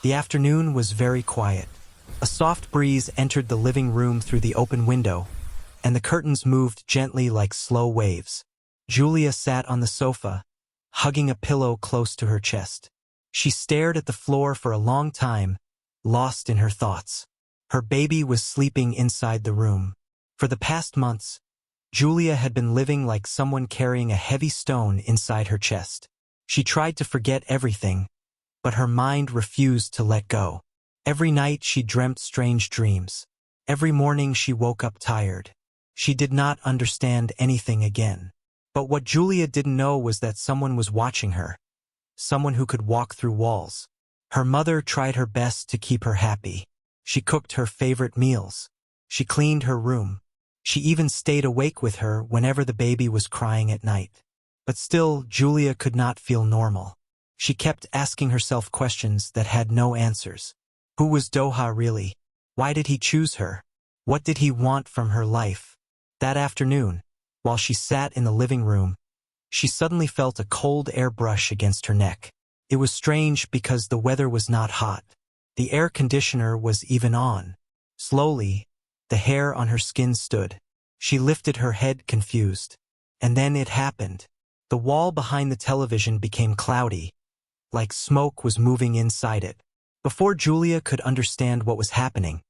The afternoon was very quiet. A soft breeze entered the living room through the open window, and the curtains moved gently like slow waves. Julia sat on the sofa, hugging a pillow close to her chest. She stared at the floor for a long time, lost in her thoughts. Her baby was sleeping inside the room. For the past months, Julia had been living like someone carrying a heavy stone inside her chest. She tried to forget everything, but her mind refused to let go. Every night she dreamt strange dreams. Every morning she woke up tired. She did not understand anything again. But what Julia didn't know was that someone was watching her. Someone who could walk through walls. Her mother tried her best to keep her happy. She cooked her favorite meals. She cleaned her room. She even stayed awake with her whenever the baby was crying at night. But still, Julia could not feel normal. She kept asking herself questions that had no answers. Who was Doha really? Why did he choose her? What did he want from her life? That afternoon, while she sat in the living room, she suddenly felt a cold air brush against her neck. It was strange because the weather was not hot. The air conditioner was even on. Slowly, the hair on her skin stood. She lifted her head confused. And then it happened. The wall behind the television became cloudy, like smoke was moving inside it. Before Julia could understand what was happening,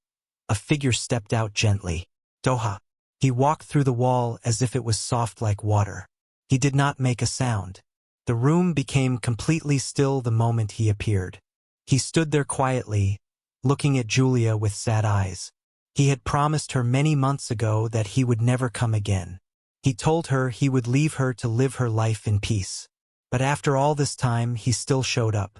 a figure stepped out gently. Doha. He walked through the wall as if it was soft like water. He did not make a sound. The room became completely still the moment he appeared. He stood there quietly, looking at Julia with sad eyes. He had promised her many months ago that he would never come again. He told her he would leave her to live her life in peace. But after all this time, he still showed up.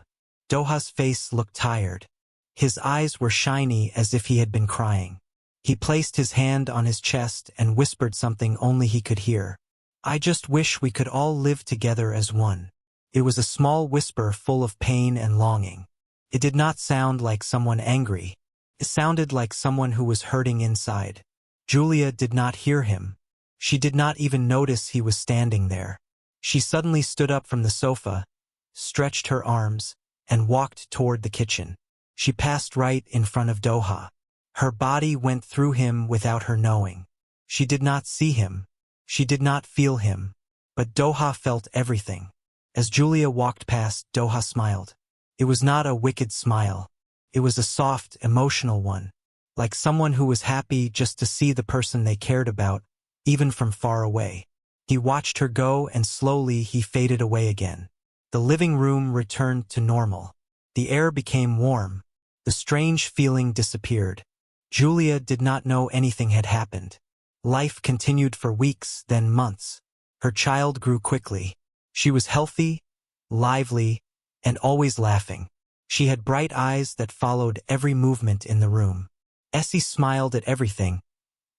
Doha's face looked tired. His eyes were shiny as if he had been crying. He placed his hand on his chest and whispered something only he could hear. I just wish we could all live together as one. It was a small whisper full of pain and longing. It did not sound like someone angry. It sounded like someone who was hurting inside. Julia did not hear him. She did not even notice he was standing there. She suddenly stood up from the sofa, stretched her arms, and walked toward the kitchen. She passed right in front of Doha. Her body went through him without her knowing. She did not see him. She did not feel him. But Doha felt everything. As Julia walked past, Doha smiled. It was not a wicked smile. It was a soft, emotional one, like someone who was happy just to see the person they cared about, even from far away. He watched her go and slowly he faded away again. The living room returned to normal. The air became warm. The strange feeling disappeared. Julia did not know anything had happened. Life continued for weeks, then months. Her child grew quickly. She was healthy, lively, and always laughing. She had bright eyes that followed every movement in the room. Essie smiled at everything,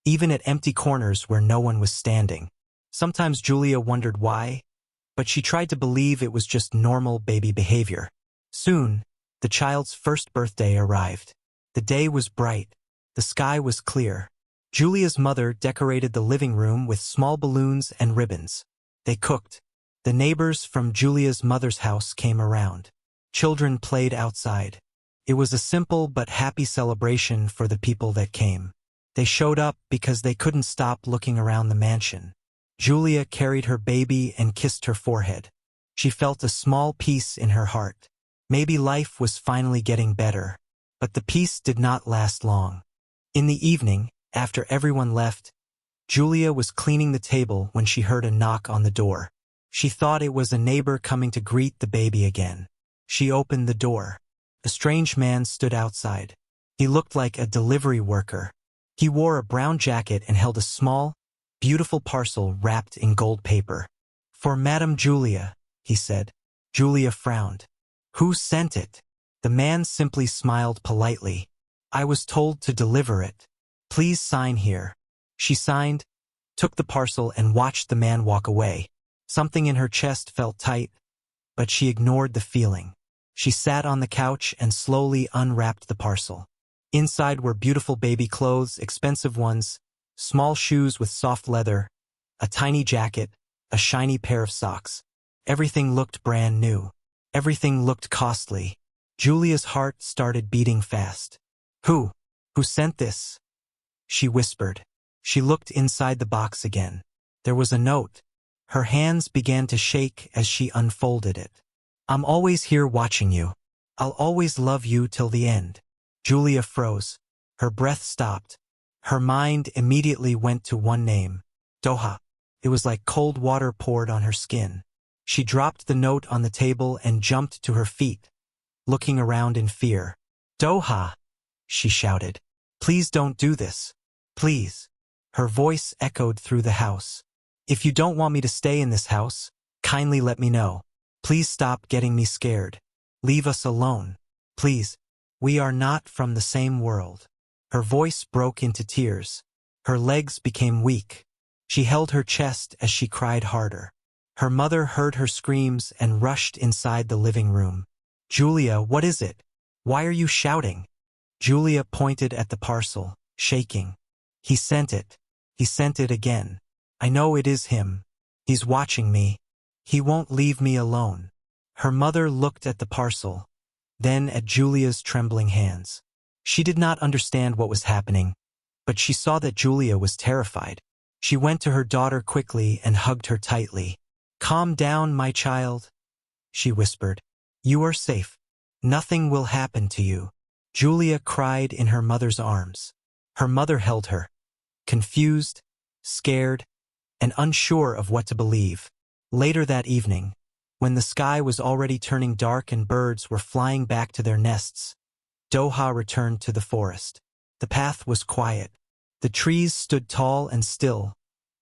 even at empty corners where no one was standing. Sometimes Julia wondered why, but she tried to believe it was just normal baby behavior. Soon, the child's first birthday arrived. The day was bright. The sky was clear. Julia's mother decorated the living room with small balloons and ribbons. They cooked. The neighbors from Julia's mother's house came around. Children played outside. It was a simple but happy celebration for the people that came. They showed up because they couldn't stop looking around the mansion. Julia carried her baby and kissed her forehead. She felt a small peace in her heart. Maybe life was finally getting better. But the peace did not last long. In the evening, after everyone left, Julia was cleaning the table when she heard a knock on the door. She thought it was a neighbor coming to greet the baby again. She opened the door. A strange man stood outside. He looked like a delivery worker. He wore a brown jacket and held a small, beautiful parcel wrapped in gold paper. For Madame Julia, he said. Julia frowned. Who sent it? The man simply smiled politely. I was told to deliver it. Please sign here. She signed, took the parcel and watched the man walk away. Something in her chest felt tight, but she ignored the feeling. She sat on the couch and slowly unwrapped the parcel. Inside were beautiful baby clothes, expensive ones, small shoes with soft leather, a tiny jacket, a shiny pair of socks. Everything looked brand new. Everything looked costly. Julia's heart started beating fast. Who? Who sent this? She whispered. She looked inside the box again. There was a note. Her hands began to shake as she unfolded it. I'm always here watching you. I'll always love you till the end. Julia froze. Her breath stopped. Her mind immediately went to one name. Doha. It was like cold water poured on her skin. She dropped the note on the table and jumped to her feet, looking around in fear. Doha, she shouted. Please don't do this. Please. Her voice echoed through the house. If you don't want me to stay in this house, kindly let me know. Please stop getting me scared. Leave us alone. Please. We are not from the same world. Her voice broke into tears. Her legs became weak. She held her chest as she cried harder. Her mother heard her screams and rushed inside the living room. Julia, what is it? Why are you shouting? Julia pointed at the parcel, shaking. He sent it. He sent it again. I know it is him. He's watching me. He won't leave me alone. Her mother looked at the parcel, then at Julia's trembling hands. She did not understand what was happening, but she saw that Julia was terrified. She went to her daughter quickly and hugged her tightly. Calm down, my child, she whispered. You are safe. Nothing will happen to you. Julia cried in her mother's arms. Her mother held her, confused, scared, and unsure of what to believe. Later that evening, when the sky was already turning dark and birds were flying back to their nests, Doha returned to the forest. The path was quiet. The trees stood tall and still,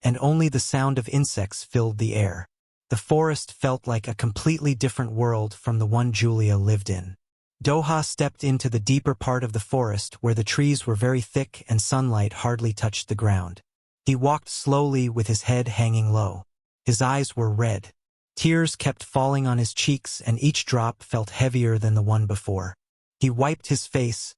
and only the sound of insects filled the air. The forest felt like a completely different world from the one Julia lived in. Doha stepped into the deeper part of the forest where the trees were very thick and sunlight hardly touched the ground. He walked slowly with his head hanging low. His eyes were red. Tears kept falling on his cheeks and each drop felt heavier than the one before. He wiped his face,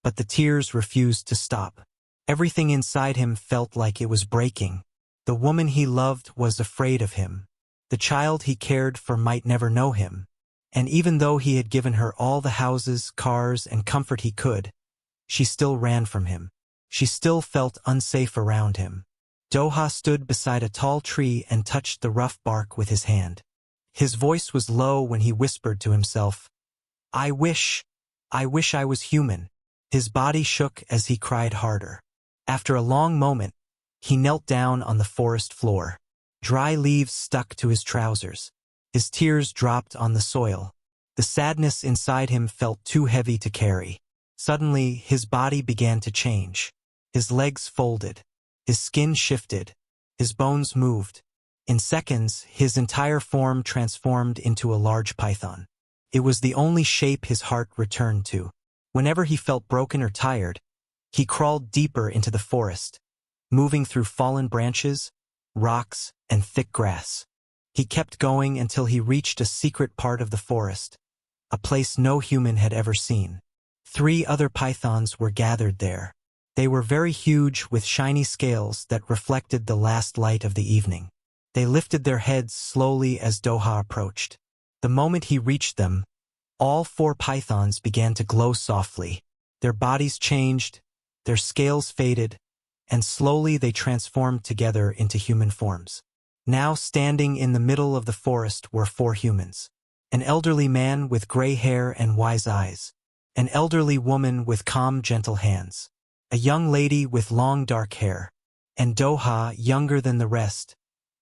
but the tears refused to stop. Everything inside him felt like it was breaking. The woman he loved was afraid of him. The child he cared for might never know him. And even though he had given her all the houses, cars, and comfort he could, she still ran from him. She still felt unsafe around him. Doha stood beside a tall tree and touched the rough bark with his hand. His voice was low when he whispered to himself, I wish I was human. His body shook as he cried harder. After a long moment, he knelt down on the forest floor. Dry leaves stuck to his trousers. His tears dropped on the soil. The sadness inside him felt too heavy to carry. Suddenly, his body began to change. His legs folded. His skin shifted. His bones moved. In seconds, his entire form transformed into a large python. It was the only shape his heart returned to. Whenever he felt broken or tired, he crawled deeper into the forest, moving through fallen branches, rocks, and thick grass. He kept going until he reached a secret part of the forest, a place no human had ever seen. 3 other pythons were gathered there. They were very huge with shiny scales that reflected the last light of the evening. They lifted their heads slowly as Doha approached. The moment he reached them, all 4 pythons began to glow softly. Their bodies changed, their scales faded, and slowly they transformed together into human forms. Now standing in the middle of the forest were 4 humans. An elderly man with gray hair and wise eyes. An elderly woman with calm, gentle hands. A young lady with long dark hair. And Doha, younger than the rest,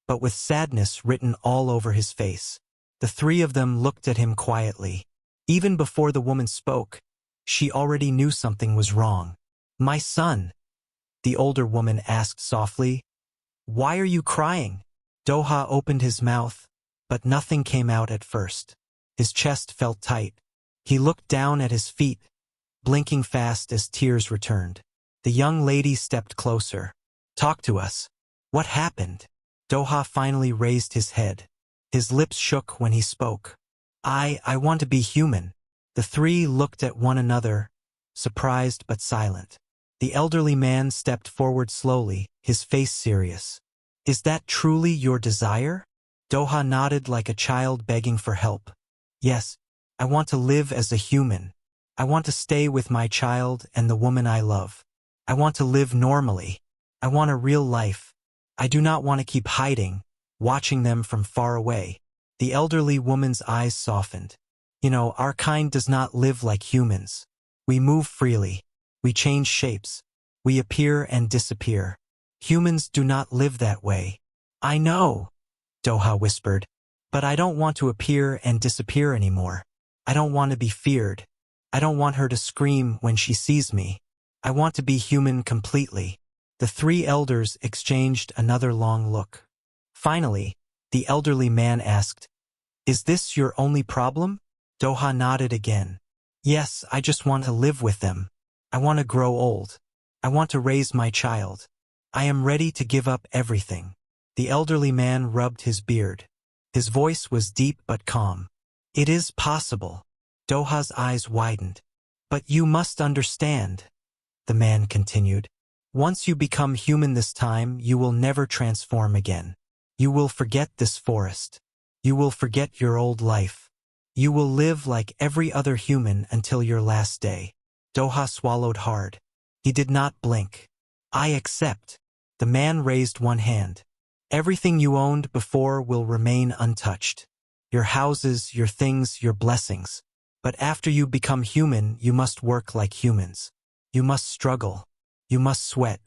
but with sadness written all over his face. The 3 of them looked at him quietly. Even before the woman spoke, she already knew something was wrong. My son, the older woman asked softly. Why are you crying? Doha opened his mouth, but nothing came out at first. His chest felt tight. He looked down at his feet, blinking fast as tears returned. The young lady stepped closer. Talk to us. What happened? Doha finally raised his head. His lips shook when he spoke. I want to be human. The 3 looked at one another, surprised but silent. The elderly man stepped forward slowly, his face serious. Is that truly your desire? Doha nodded like a child begging for help. Yes, I want to live as a human. I want to stay with my child and the woman I love. I want to live normally. I want a real life. I do not want to keep hiding, watching them from far away. The elderly woman's eyes softened. You know, our kind does not live like humans. We move freely. We change shapes. We appear and disappear. Humans do not live that way. I know, Doha whispered, but I don't want to appear and disappear anymore. I don't want to be feared. I don't want her to scream when she sees me. I want to be human completely. The three elders exchanged another long look. Finally, the elderly man asked, "Is this your only problem?" Doha nodded again. "Yes, I just want to live with them. I want to grow old. I want to raise my child. I am ready to give up everything." The elderly man rubbed his beard. His voice was deep but calm. "It is possible." Doha's eyes widened. "But you must understand," the man continued. "Once you become human this time, you will never transform again. You will forget this forest. You will forget your old life. You will live like every other human until your last day." Doha swallowed hard. He did not blink. "I accept." The man raised one hand. "Everything you owned before will remain untouched. Your houses, your things, your blessings. But after you become human, you must work like humans. You must struggle. You must sweat.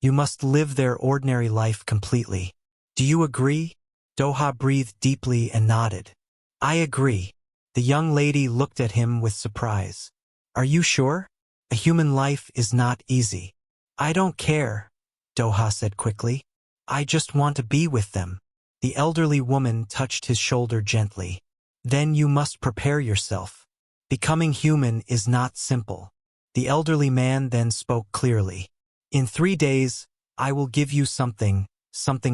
You must live their ordinary life completely. Do you agree?" Doha breathed deeply and nodded. "I agree." The young lady looked at him with surprise. "Are you sure? A human life is not easy." "I don't care," Doha said quickly. "I just want to be with them." The elderly woman touched his shoulder gently. "Then you must prepare yourself. Becoming human is not simple." The elderly man then spoke clearly. "In 3 days, I will give you something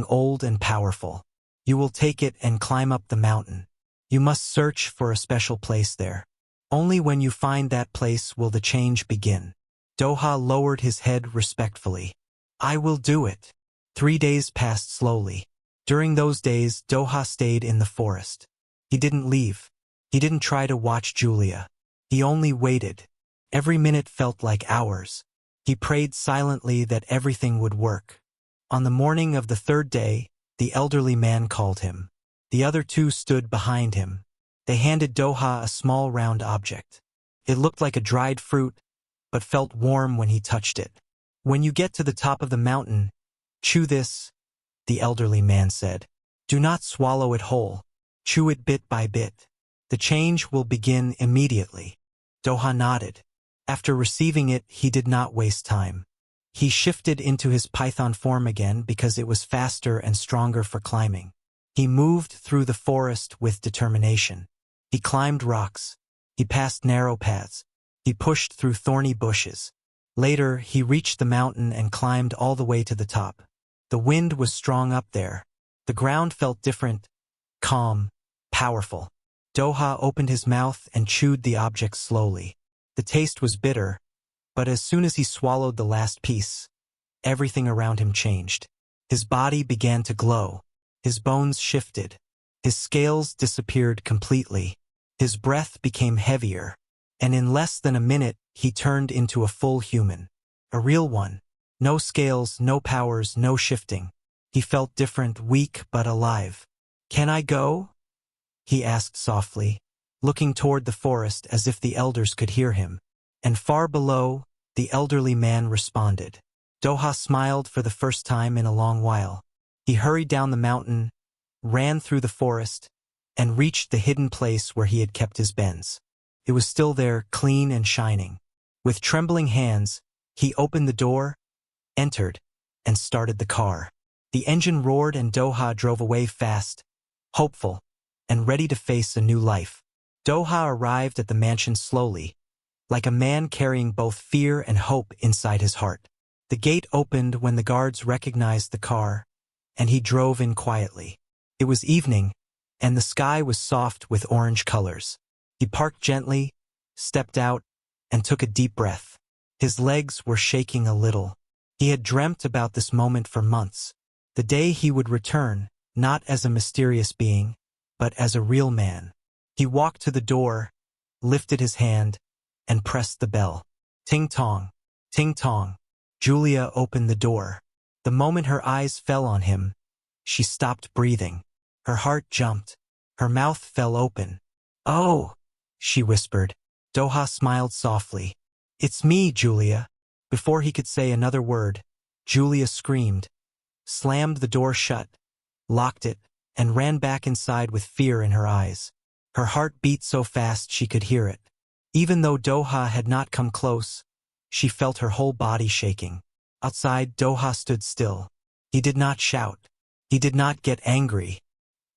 old and powerful. You will take it and climb up the mountain. You must search for a special place there. Only when you find that place will the change begin." Doha lowered his head respectfully. "I will do it." 3 days passed slowly. During those days, Doha stayed in the forest. He didn't leave. He didn't try to watch Julia. He only waited. Every minute felt like hours. He prayed silently that everything would work. On the morning of the 3rd day, the elderly man called him. The other two stood behind him. They handed Doha a small round object. It looked like a dried fruit, but felt warm when he touched it. "When you get to the top of the mountain, chew this," the elderly man said. "Do not swallow it whole. Chew it bit by bit. The change will begin immediately." Doha nodded. After receiving it, he did not waste time. He shifted into his python form again because it was faster and stronger for climbing. He moved through the forest with determination. He climbed rocks. He passed narrow paths. He pushed through thorny bushes. Later, he reached the mountain and climbed all the way to the top. The wind was strong up there. The ground felt different, calm, powerful. Doha opened his mouth and chewed the object slowly. The taste was bitter, but as soon as he swallowed the last piece, everything around him changed. His body began to glow. His bones shifted. His scales disappeared completely. His breath became heavier, and in less than a minute, he turned into a full human. A real one. No scales, no powers, no shifting. He felt different, weak but alive. "Can I go?" he asked softly, looking toward the forest as if the elders could hear him. And far below, the elderly man responded. Doha smiled for the first time in a long while. He hurried down the mountain, ran through the forest, and reached the hidden place where he had kept his bens. It was still there, clean and shining. With trembling hands, he opened the door, entered, and started the car. The engine roared and Doha drove away fast, hopeful, and ready to face a new life. Doha arrived at the mansion slowly, like a man carrying both fear and hope inside his heart. The gate opened when the guards recognized the car, and he drove in quietly. It was evening, and the sky was soft with orange colors. He parked gently, stepped out, and took a deep breath. His legs were shaking a little. He had dreamt about this moment for months. The day he would return, not as a mysterious being, but as a real man. He walked to the door, lifted his hand, and pressed the bell. Ting-tong, ting-tong. Julia opened the door. The moment her eyes fell on him, she stopped breathing. Her heart jumped. Her mouth fell open. "Oh," she whispered. Doha smiled softly. "It's me, Julia." Before he could say another word, Julia screamed, slammed the door shut, locked it, and ran back inside with fear in her eyes. Her heart beat so fast she could hear it. Even though Doha had not come close, she felt her whole body shaking. Outside, Doha stood still. He did not shout. He did not get angry.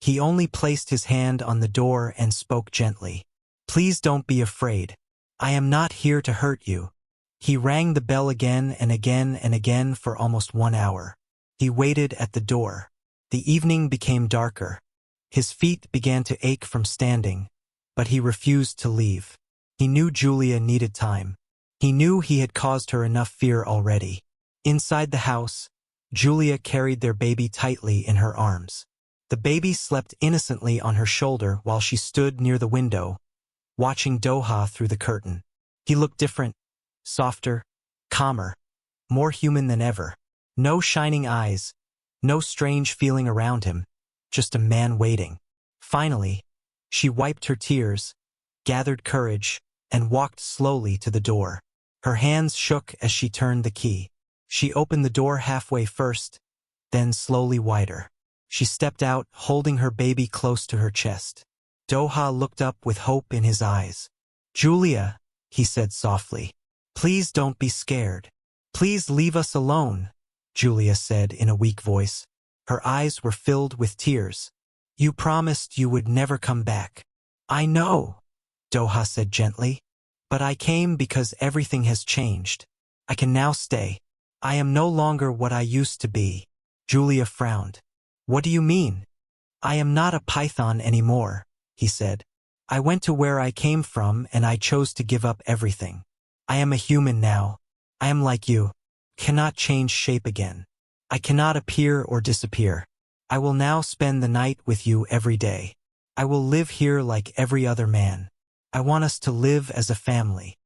He only placed his hand on the door and spoke gently. "Please don't be afraid. I am not here to hurt you." He rang the bell again and again and again for almost 1 hour. He waited at the door. The evening became darker. His feet began to ache from standing, but he refused to leave. He knew Julia needed time. He knew he had caused her enough fear already. Inside the house, Julia carried their baby tightly in her arms. The baby slept innocently on her shoulder while she stood near the window, watching Doha through the curtain. He looked different, softer, calmer, more human than ever. No shining eyes, no strange feeling around him, just a man waiting. Finally, she wiped her tears, gathered courage, and walked slowly to the door. Her hands shook as she turned the key. She opened the door halfway first, then slowly wider. She stepped out, holding her baby close to her chest. Doha looked up with hope in his eyes. "Julia," he said softly, "please don't be scared. Please leave us alone," Julia said in a weak voice. Her eyes were filled with tears. "You promised you would never come back." "I know," Doha said gently, "but I came because everything has changed. I can now stay. I am no longer what I used to be." Julia frowned. "What do you mean?" "I am not a python anymore," he said. "I went to where I came from and I chose to give up everything. I am a human now. I am like you. Cannot change shape again. I cannot appear or disappear. I will now spend the night with you every day. I will live here like every other man. I want us to live as a family."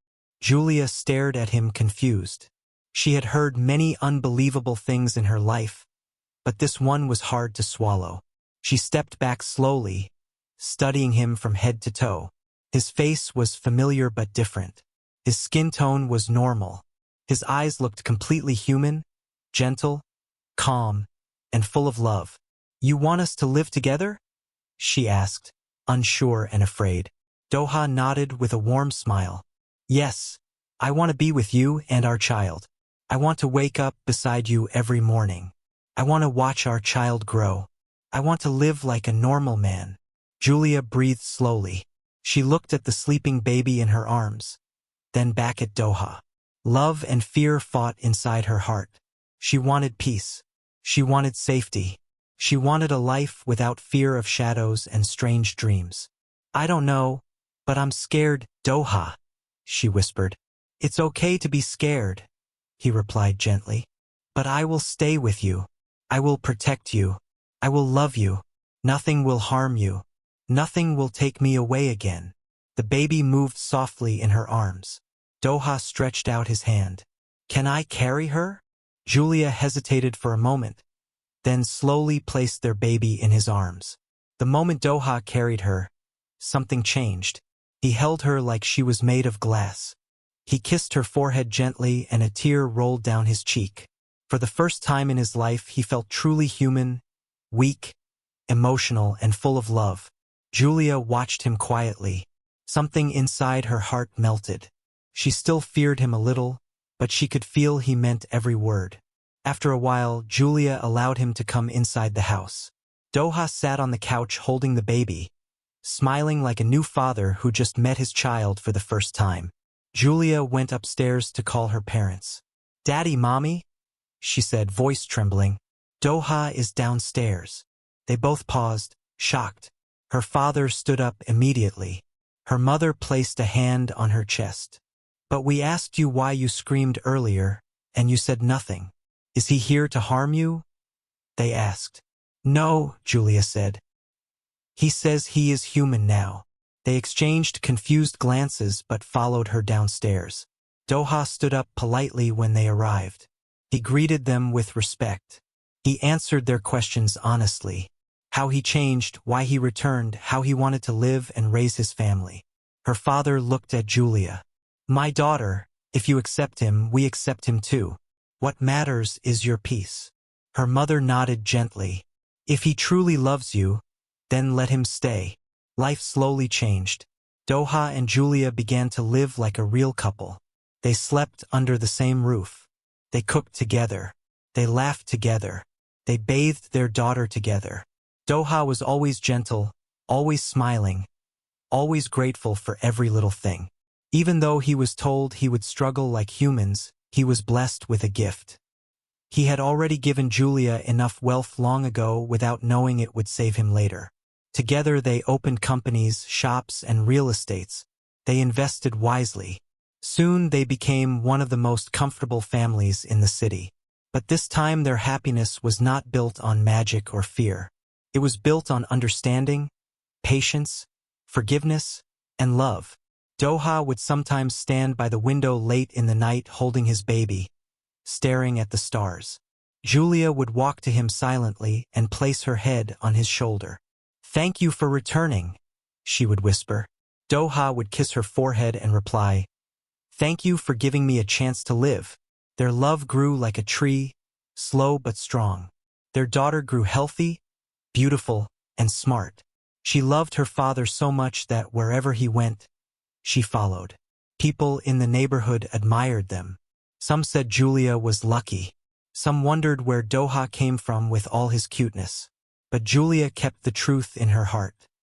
Julia stared at him confused. She had heard many unbelievable things in her life, but this one was hard to swallow. She stepped back slowly, studying him from head to toe. His face was familiar but different. His skin tone was normal. His eyes looked completely human, gentle, calm, and full of love. "You want us to live together?" she asked, unsure and afraid. Doha nodded with a warm smile. "Yes, I want to be with you and our child. I want to wake up beside you every morning. I want to watch our child grow. I want to live like a normal man." Julia breathed slowly. She looked at the sleeping baby in her arms, then back at Doha. Love and fear fought inside her heart. She wanted peace. She wanted safety. She wanted a life without fear of shadows and strange dreams. "I don't know, but I'm scared, Doha," she whispered. "It's okay to be scared," he replied gently. "But I will stay with you. I will protect you. I will love you. Nothing will harm you. Nothing will take me away again." The baby moved softly in her arms. Doha stretched out his hand. "Can I carry her?" Julia hesitated for a moment, then slowly placed their baby in his arms. The moment Doha carried her, something changed. He held her like she was made of glass. He kissed her forehead gently and a tear rolled down his cheek. For the first time in his life, he felt truly human, weak, emotional, and full of love. Julia watched him quietly. Something inside her heart melted. She still feared him a little, but she could feel he meant every word. After a while, Julia allowed him to come inside the house. Doha sat on the couch holding the baby, smiling like a new father who just met his child for the first time. Julia went upstairs to call her parents. "Daddy, Mommy," she said, voice trembling. "Doha is downstairs." They both paused, shocked. Her father stood up immediately. Her mother placed a hand on her chest. "But we asked you why you screamed earlier, and you said nothing. Is he here to harm you?" they asked. "No," Julia said. "He says he is human now. They exchanged confused glances but followed her downstairs. Doha stood up politely when they arrived. He greeted them with respect. He answered their questions honestly. How he changed, why he returned, how he wanted to live and raise his family. Her father looked at Julia. "My daughter, if you accept him, we accept him too. What matters is your peace." Her mother nodded gently. "If he truly loves you, then let him stay." Life slowly changed. Doha and Julia began to live like a real couple. They slept under the same roof. They cooked together. They laughed together. They bathed their daughter together. Doha was always gentle, always smiling, always grateful for every little thing. Even though he was told he would struggle like humans, he was blessed with a gift. He had already given Julia enough wealth long ago without knowing it would save him later. Together they opened companies, shops, and real estates. They invested wisely. Soon they became one of the most comfortable families in the city. But this time their happiness was not built on magic or fear. It was built on understanding, patience, forgiveness, and love. Doha would sometimes stand by the window late in the night holding his baby, staring at the stars. Julia would walk to him silently and place her head on his shoulder. "Thank you for returning," she would whisper. Doha would kiss her forehead and reply, "Thank you for giving me a chance to live." Their love grew like a tree, slow but strong. Their daughter grew healthy, beautiful, and smart. She loved her father so much that wherever he went, she followed. People in the neighborhood admired them. Some said Julia was lucky. Some wondered where Doha came from with all his cuteness. But Julia kept the truth in her heart.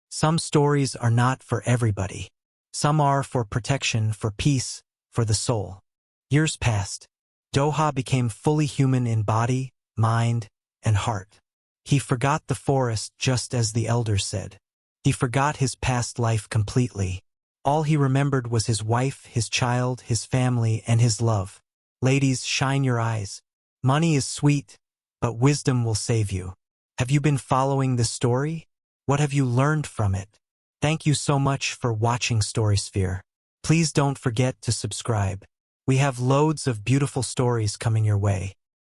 Some stories are not for everybody. Some are for protection, for peace, for the soul. Years passed. Doha became fully human in body, mind, and heart. He forgot the forest just as the elders said. He forgot his past life completely. All he remembered was his wife, his child, his family, and his love. Ladies, shine your eyes. Money is sweet, but wisdom will save you. Have you been following this story? What have you learned from it? Thank you so much for watching Storysphere. Please don't forget to subscribe. We have loads of beautiful stories coming your way.